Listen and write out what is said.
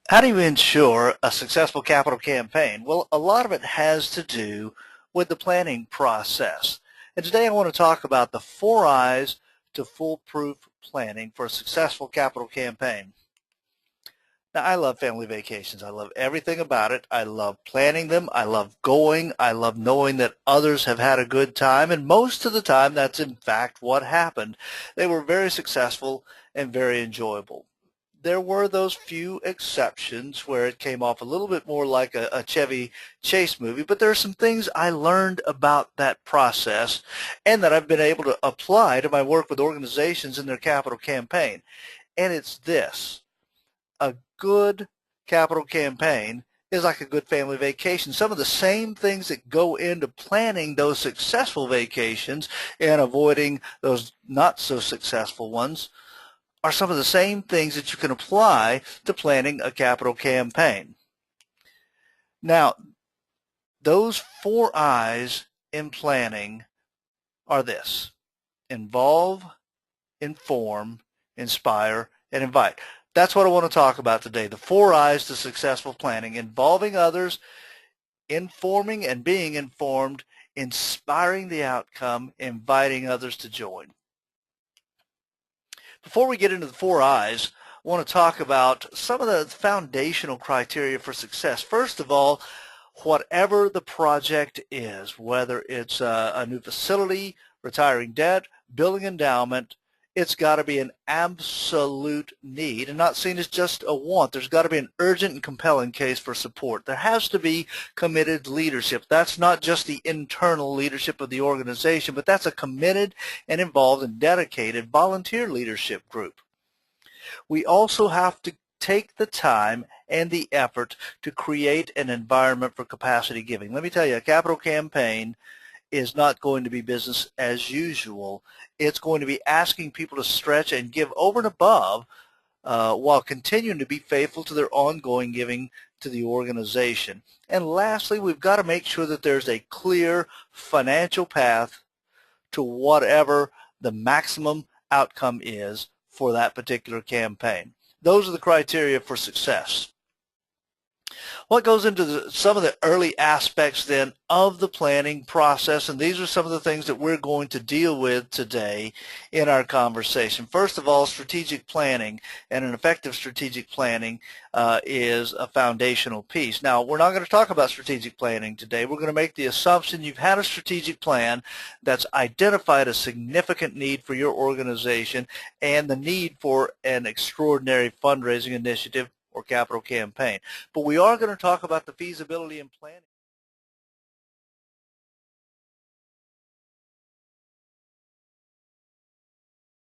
How do you ensure a successful capital campaign? Well, a lot of it has to do with the planning process. And today I want to talk about the 4 I's to foolproof planning for a successful capital campaign. Now, I love family vacations. I love everything about it. I love planning them. I love going. I love knowing that others have had a good time. And most of the time, that's in fact what happened. They were very successful and very enjoyable. There were those few exceptions where it came off a little bit more like a Chevy Chase movie, but there are some things I learned about that process and that I've been able to apply to my work with organizations in their capital campaign. And it's this: a good capital campaign is like a good family vacation. Some of the same things that go into planning those successful vacations and avoiding those not so successful ones are some of the same things that you can apply to planning a capital campaign. Now, those 4 I's in planning are this: involve, inform, inspire, and invite. That's what I want to talk about today, the 4 I's to successful planning: involving others, informing and being informed, inspiring the outcome, inviting others to join. Before we get into the 4 I's, I want to talk about some of the foundational criteria for success. First of all, whatever the project is, whether it's a new facility, retiring debt, building endowment, it's got to be an absolute need and not seen as just a want. There's got to be an urgent and compelling case for support. There has to be committed leadership. That's not just the internal leadership of the organization, but that's a committed and involved and dedicated volunteer leadership group. We also have to take the time and the effort to create an environment for capacity giving. Let me tell you, a capital campaign is not going to be business as usual. It's going to be asking people to stretch and give over and above while continuing to be faithful to their ongoing giving to the organization. And lastly, we've got to make sure that there's a clear financial path to whatever the maximum outcome is for that particular campaign. Those are the criteria for success. What goes into some of the early aspects then of the planning process, and these are some of the things that we're going to deal with today in our conversation. First of all, strategic planning, and an effective strategic planning is a foundational piece. Now, we're not going to talk about strategic planning today. We're going to make the assumption you've had a strategic plan that's identified a significant need for your organization and the need for an extraordinary fundraising initiative or capital campaign. But we are going to talk about the feasibility and planning.